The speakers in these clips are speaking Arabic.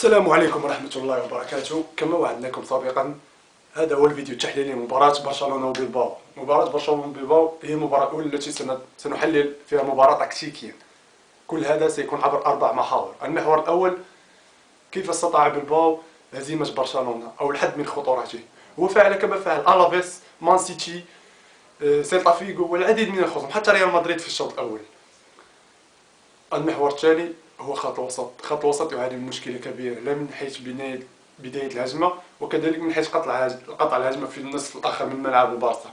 السلام عليكم ورحمة الله وبركاته. كما وعدناكم سابقا، هذا هو الفيديو التحليلي لمباراة برشلونة وبيلباو. مباراة برشلونة وبيلباو هي المباراة الأولى التي سنحلل فيها مباراة تكتيكيا. كل هذا سيكون عبر 4 محاور. المحور الأول: كيف استطاع بيلباو هزيمة برشلونة أو الحد من خطورته، وفعل كما فعل ألافيس، مان سيتي، سيلتا فيغو والعديد من الخصوم، حتى ريال مدريد في الشوط الأول. المحور الثاني هو خط الوسط. خط الوسط يعاني من مشكلة كبيرة، لا من حيث بداية الهجمة وكذلك من حيث قطع الهجمة في النصف الآخر من ملعب البارسا.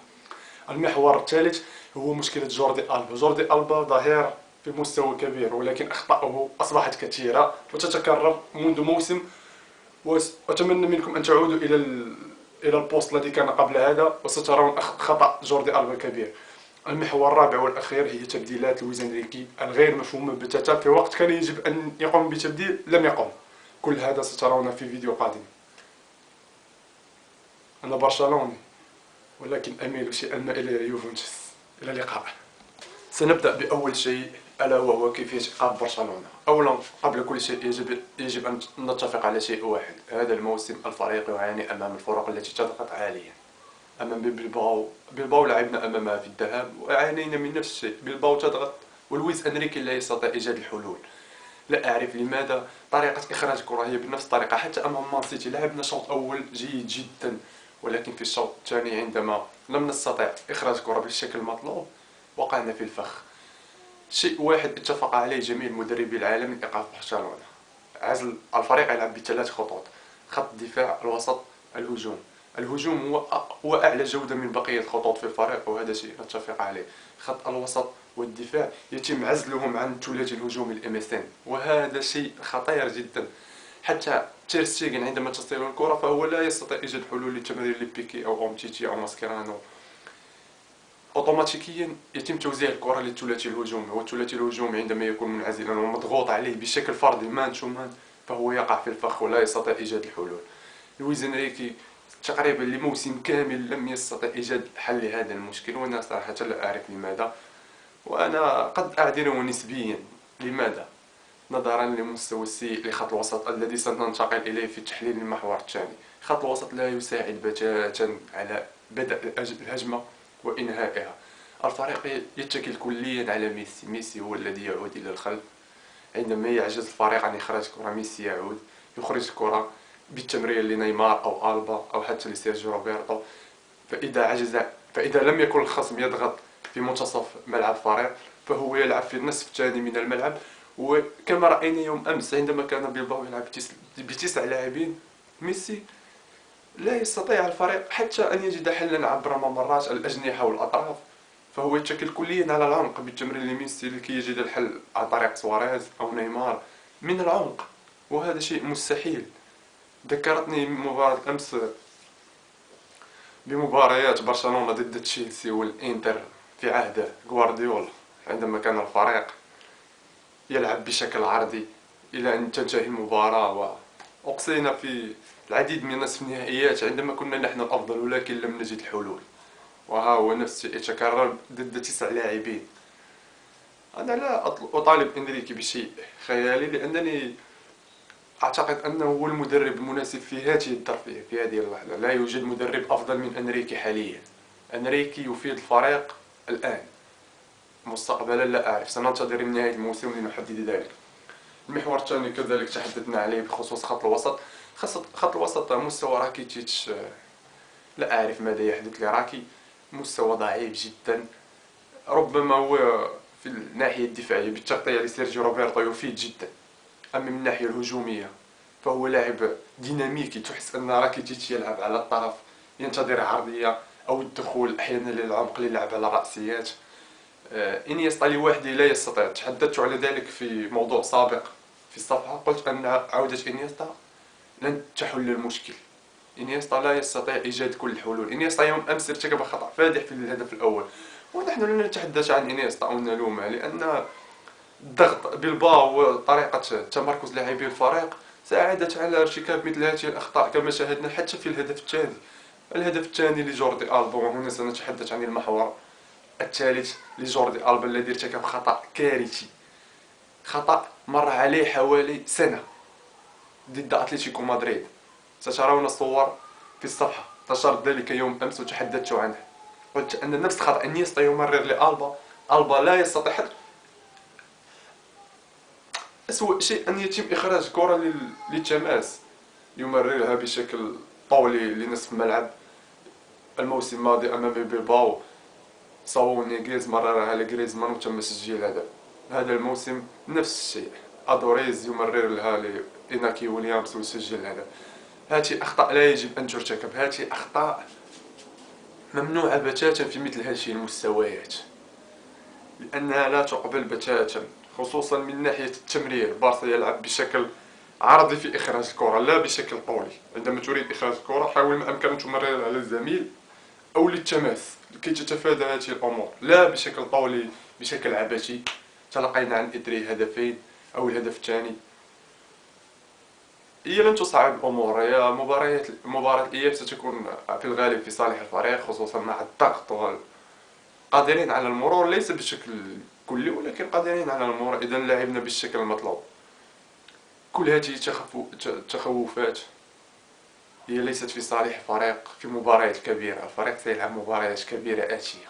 المحور الثالث هو مشكلة جوردي ألبا. جوردي ألبا ظهير في مستوى كبير، ولكن أخطاؤه أصبحت كثيرة وتتكرر منذ موسم، وأتمنى منكم أن تعودوا إلى البوست الذي كان قبل هذا وسترون خطأ جوردي ألبا كبير. المحور الرابع والأخير هي تبديلات لويس إنريكي الغير مفهومة بتاتا. في وقت كان يجب أن يقوم بتبديل لم يقم. كل هذا سترونه في فيديو قادم. أنا برشلوني، ولكن أميل شيئا ما إلى يوفنتوس. إلى اللقاء. سنبدأ بأول شيء، ألا وهو كيفية إيقاف برشلونة. أولا قبل كل شيء يجب أن نتفق على شيء واحد: هذا الموسم الفريق يعاني أمام الفرق التي تضغط عاليا. أمام بيلباو لعبنا أمامها في الذهاب وعانينا من نفس الشيء. بيلباو تضغط ولويس إنريكي لا يستطيع إيجاد الحلول. لا أعرف لماذا طريقة إخراج الكرة هي بنفس الطريقة. حتى أمام مان سيتي لعبنا شوط أول جيد جدا، ولكن في الشوط الثاني عندما لم نستطع إخراج الكرة بالشكل المطلوب وقعنا في الفخ. شيء واحد اتفق عليه جميع مدربي العالم من إيقاف برشلونة: عزل الفريق يلعب بثلاث خطوط: خط الدفاع، الوسط، الهجوم. الهجوم هو أعلى جودة من بقية الخطوط في الفريق، وهذا شيء نتفق عليه. خط الوسط والدفاع يتم عزلهم عن ثلاثي الهجوم الMSN، وهذا شيء خطير جدا. حتى تير شتيغن عندما تصل الكرة فهو لا يستطيع إيجاد حلول للتمرير لبيكي أو أومتيتي أو ماسكيرانو. اوتوماتيكيا يتم توزيع الكرة للثلاثي الهجومي، والثلاثي الهجومي عندما يكون منعزلا ومضغوط عليه بشكل فردي مان تو مان فهو يقع في الفخ ولا يستطيع إيجاد الحلول. لويس إنريكي تقريبا لموسم كامل لم يستطع إيجاد حل لهذا المشكل، وأنا صراحة لا أعرف لماذا، وأنا قد أعذره نسبيا. لماذا؟ نظرا لمستوى السيء لخط الوسط الذي سننتقل إليه في تحليل المحور الثاني. خط الوسط لا يساعد بتاتا على بدء الهجمة وإنهائها. الفريق يتكل كليا على ميسي هو الذي يعود إلى الخلف. عندما يعجز الفريق عن إخراج كرة ميسي يعود يخرج الكرة بالتمرير لنيمار أو ألبا أو حتى لسيرجيو روبرتو. فإذا لم يكن الخصم يضغط في منتصف ملعب الفريق فهو يلعب في النصف الثاني من الملعب. وكما رأينا يوم أمس عندما كان بيلباو يلعب بتسع لاعبين، ميسي لا يستطيع الفريق حتى أن يجد حلا عبر ممرات الأجنحة والأطراف، فهو يتكل كليا على العمق بالتمرير لميسي لكي يجد الحل عن طريق سواريز أو نيمار من العمق، وهذا شيء مستحيل. ذكرتني مباراة أمس بمباريات برشلونة ضد تشيلسي والإنتر في عهد غوارديولا، عندما كان الفريق يلعب بشكل عرضي إلى أن تنتهي المباراة، وأقصينا في العديد من نصف النهائيات عندما كنا نحن الأفضل ولكن لم نجد الحلول. وها هو نفس الشيء يتكرر ضد 9 لاعبين. أنا لا أطالب إنريكي بشيء خيالي، لأنني أعتقد أنه هو المدرب المناسب في هذه الظرفية في هذه اللحظة. لا يوجد مدرب أفضل من إنريكي حاليا. إنريكي يفيد الفريق الآن، مستقبلا لا أعرف، سننتظر نهاية الموسم لنحدد ذلك. المحور الثاني كذلك تحدثنا عليه بخصوص خط الوسط. خط الوسط مستوى راكيتيتش لا أعرف ماذا يحدث لراكي، مستوى ضعيف جدا. ربما هو في الناحية الدفاعية بالتغطية لسيرجيو روبرتو يفيد جدا، أما من الناحية الهجومية فهو لاعب ديناميكي. تحس أن راكيتيتش يلعب على الطرف ينتظر عرضية أو الدخول أحيانا للعمق للعب على رأسيات. إنيستا لوحده لا يستطيع. تحدثت على ذلك في موضوع سابق في الصفحة، قلت أن عودة إنيستا لن تحل المشكل. إنيستا لا يستطيع إيجاد كل الحلول. إنيستا يوم أمس ارتكب خطأ فادح في الهدف الأول، ونحن لا نتحدث عن إنيستا أو نلومه، لأن ضغط بيلباو وطريقة تمركز لاعبي الفريق ساعدت على ارتكاب مثل هذه الأخطاء كما شاهدنا حتى في الهدف الثاني. الهدف الثاني لجوردي ألبا، وهنا سنتحدث عن المحور الثالث لجوردي ألبا الذي ارتكب خطأ كارثي، خطأ مر عليه حوالي سنة. ضد أتلتيكو مدريد. سترون الصور في الصفحة، نشرت ذلك يوم أمس وتحدثت عنه. قلت أن نفس خطأ انيستا يمرر لألبا، ألبا لا يستطيع حتى. أسوأ شيء أن يتم إخراج كرة للتماس يمررها بشكل طولي لنصف الملعب. الموسم الماضي أمام بيلباو صاو نيغيز مررها لغريزمان وتم تسجيل هدف. هذا الموسم نفس الشيء، أدوريز يمرر لها لإناكي ويليامز ويسجل الهدف. هذه أخطاء لا يجب أن ترتكب، هذه أخطاء ممنوعة بتاتا في مثل هذه المستويات، لأنها لا تقبل بتاتا، خصوصا من ناحية التمرير. بارسا يلعب بشكل عرضي في إخراج الكرة لا بشكل طولي. عندما تريد إخراج الكرة حاول ما أمكن أن تمررها على الزميل أو للتماس لكي تتفادى هذه الأمور، لا بشكل طولي بشكل عبثي. تلقينا عن إثره هدفين أو الهدف الثاني. هي لن تصعب الأمور، هي مباراة الإياب ستكون في الغالب في صالح الفريق، خصوصا مع الضغط. قادرين على المرور ليس بشكل كلي، ولكن قادرين على المرور إذا لعبنا بالشكل المطلوب. كل هذه التخوفات هي ليست في صالح الفريق في مباريات كبيرة. الفريق سيلعب مباريات كبيرة آتية،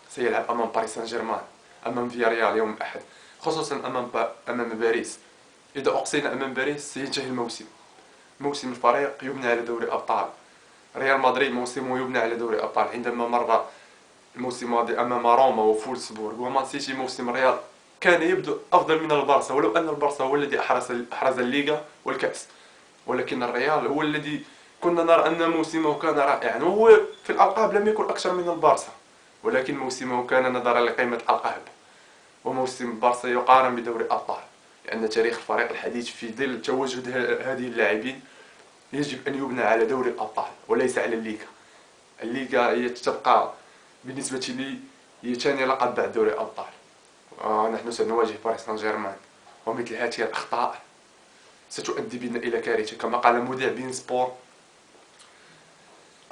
سيلعب أمام باريس سان جيرمان، أمام فياريال يوم الأحد، خصوصا أمام باريس. إذا أقصينا أمام باريس سينتهي الموسم. موسم الفريق يبنى على دوري أبطال. ريال مدريد موسمه يبنى على دوري أبطال، عندما مر الموسم الماضي أمام روما وفولسبورغ ومان سيتي. موسم الريال كان يبدو أفضل من البارسا، ولو أن البارسا هو الذي أحرز الليغا والكأس، ولكن الريال هو الذي كنا نرى أن موسمه كان رائعا، وهو في الألقاب لم يكن أكثر من البارسا، ولكن موسمه كان نظرا لقيمة الألقاب. وموسم البارسا يقارن بدوري الأبطال، لأن تاريخ الفريق الحديث في ظل تواجد هذه اللاعبين يجب أن يبنى على دوري الأبطال وليس على الليغا. الليغا هي تبقى بالنسبة لي هي ثاني لقب بعد دوري الأبطال. نحن سنواجه باريس سان جيرمان، ومثل هذه الأخطاء ستؤدي بنا إلى كارثة. كما قال مذيع بين سبور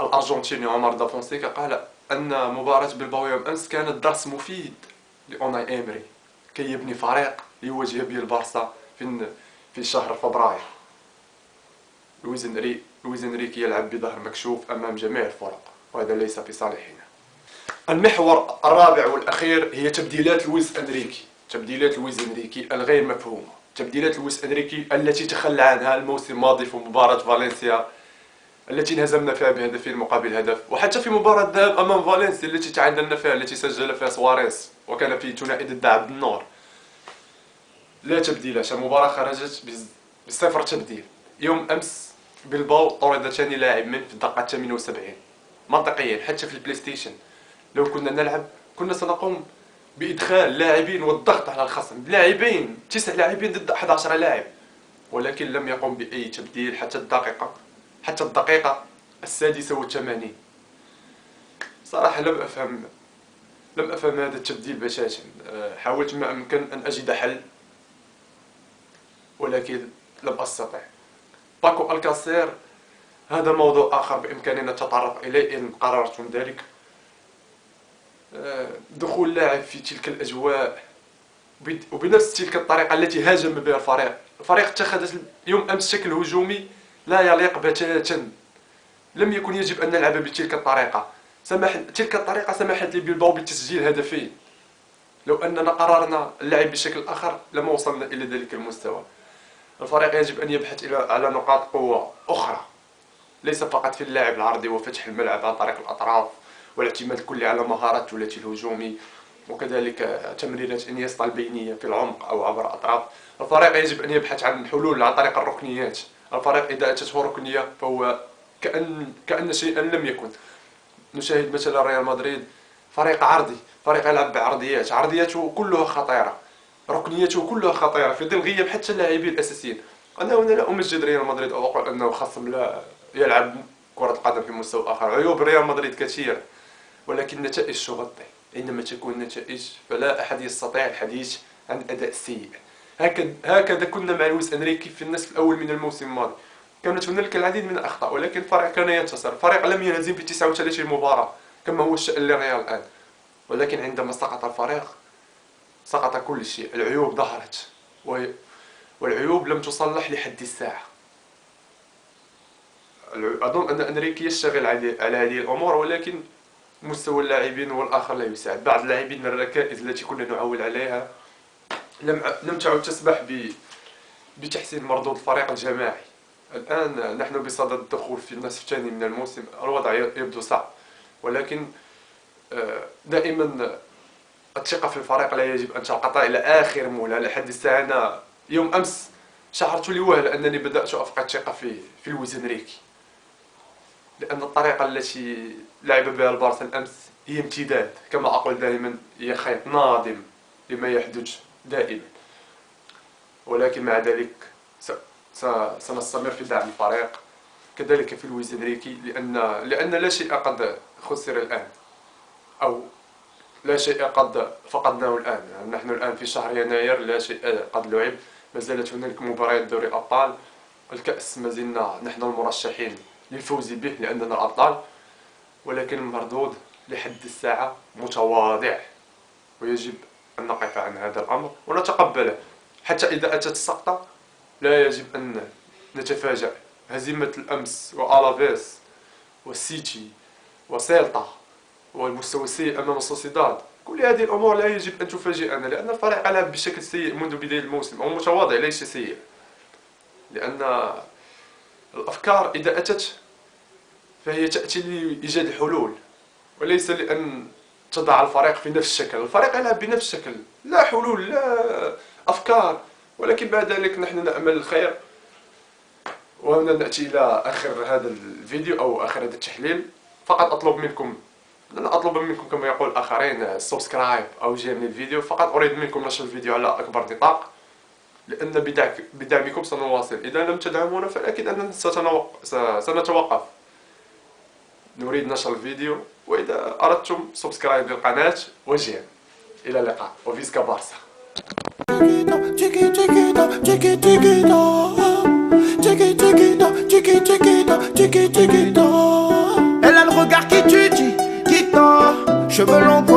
الأرجنتيني عمر دا فونسيكا، قال أن مباراة بلباو يوم أمس كانت درس مفيد لأوناي إيمري كي يبني فريق يواجه به البارسا في شهر فبراير. لويز إنريكي يلعب بظهر مكشوف أمام جميع الفرق، وهذا ليس في صالحنا. المحور الرابع والأخير هي تبديلات لويز إنريكي. تبديلات لويز إنريكي الغير مفهومة، تبديلات لويز إنريكي التي تخلى عنها الموسم الماضي في مباراة فالنسيا التي انهزمنا فيها بهدفين مقابل هدف، وحتى في مباراة الذهاب أمام فالنسيا التي تعادلنا فيها، التي سجل فيها سواريز وكان في ثنائي ضد عبد النور. لا تبديلات، المباراة خرجت بصفر تبديل. يوم أمس بلباو طرد ثاني لاعب من في الدقيقة 78. منطقيا حتى في البلاي ستيشن لو كنا نلعب كنا سنقوم بإدخال لاعبين والضغط على الخصم، لاعبين 9 لاعبين ضد 11 لاعب، ولكن لم يقم بأي تبديل حتى الدقيقة 86. صراحة لم أفهم هذا التبديل بتاتا. حاولت ما أمكن أن أجد حل ولكن لم أستطع. باكو الكاسير هذا موضوع آخر بإمكاننا التطرق إليه إن قررتم ذلك. دخول لاعب في تلك الأجواء وبنفس تلك الطريقة التي هاجم بها الفريق اتخذ يوم أمس شكل هجومي لا يليق بتاتا. لم يكن يجب أن نلعب بتلك الطريقة. تلك الطريقة سمحت لبيلباو بتسجيل هدفين. لو أننا قررنا اللعب بشكل آخر لما وصلنا إلى ذلك المستوى. الفريق يجب أن يبحث على نقاط قوة أخرى، ليس فقط في اللعب العرضي وفتح الملعب عن طريق الأطراف والاعتماد الكلي على مهارات الثلاثي الهجومي، وكذلك تمريرات انيستا البينية في العمق أو عبر الأطراف. الفريق يجب أن يبحث عن حلول عن طريق الركنيات. الفريق إذا أتته ركنية فهو كأن شيئا لم يكن. نشاهد مثلا ريال مدريد فريق عرضي، فريق يلعب بعرضيات، عرضياته كلها خطيرة، ركنياته كلها خطيرة في ظل غياب حتى اللاعبين الأساسيين. أنا هنا لا أمجد ريال مدريد أو أقول أنه خصم لا يلعب كرة القدم في مستوى آخر. عيوب ريال مدريد كثيرة، ولكن النتائج تغطي. عندما تكون النتائج فلا أحد يستطيع الحديث عن أداء سيء. هكذا كنا مع لويس إنريكي في النصف الأول من الموسم الماضي. كانت هنالك العديد من الأخطاء، ولكن الفريق كان ينتصر. الفريق لم ينهزم في 39 مباراة كما هو الشأن للريال الآن، ولكن عندما سقط الفريق سقط كل شيء. العيوب ظهرت والعيوب لم تصلح لحد الساعة. اظن ان انريكي يشتغل على هذه الامور، ولكن مستوى اللاعبين هو الاخر لا يساعد. بعض اللاعبين الركائز التي كنا نعول عليها لم تعد تسمح بتحسين مردود الفريق الجماعي. الان نحن بصدد الدخول في النصف الثاني من الموسم، الوضع يبدو صعب، ولكن دائما الثقة في الفريق لا يجب أن تنقطع إلى آخر مولى. لحد الساعة أنا يوم أمس شعرت لوهلة أنني بدأت أفقد الثقة في لويس إنريكي، لأن الطريقة التي لعب بها البارسا الأمس هي امتداد، كما أقول دائما هي خيط ناظم لما يحدث دائما. ولكن مع ذلك سنستمر في دعم الفريق، كذلك في لويس إنريكي، لأن لا شيء قد خسر الآن، أو لا شيء قد فقدناه الآن. يعني نحن الآن في شهر يناير، لا شيء قد لعب، ما زالت هنالك مباريات دوري الأبطال، الكأس ما زلنا نحن المرشحين للفوز به لأننا الأبطال، ولكن المردود لحد الساعة متواضع، ويجب أن نقف عن هذا الأمر ونتقبله. حتى إذا أتت السقطة لا يجب أن نتفاجأ. هزيمة الأمس وألافيس والسيتي وسيلطا والمستوى السيء أمام السوسيداد، كل هذه الأمور لا يجب أن تفاجئنا، لأن الفريق لعب بشكل سيء منذ بداية الموسم، أو متواضع ليس سيء. لأن الأفكار إذا أتت فهي تأتي لإيجاد الحلول، وليس لأن تضع الفريق في نفس الشكل. الفريق يلعب بنفس الشكل، لا حلول لا أفكار، ولكن بعد ذلك نحن نأمل الخير. وهنا نأتي إلى آخر هذا الفيديو أو آخر هذا التحليل. فقط أطلب منكم كما يقول الآخرين سبسكرايب أو جيم للفيديو. فقط أريد منكم نشر الفيديو على أكبر نطاق، لأن بدعمكم سنواصل. إذا لم تدعمونا فأكيد أننا سنتوقف. نريد نشر الفيديو، وإذا أردتم سبسكرايب للقناة وجيم. إلى اللقاء، وفيسكا بارسا. Elle a le regard qui tue, qui tord, cheveux longs.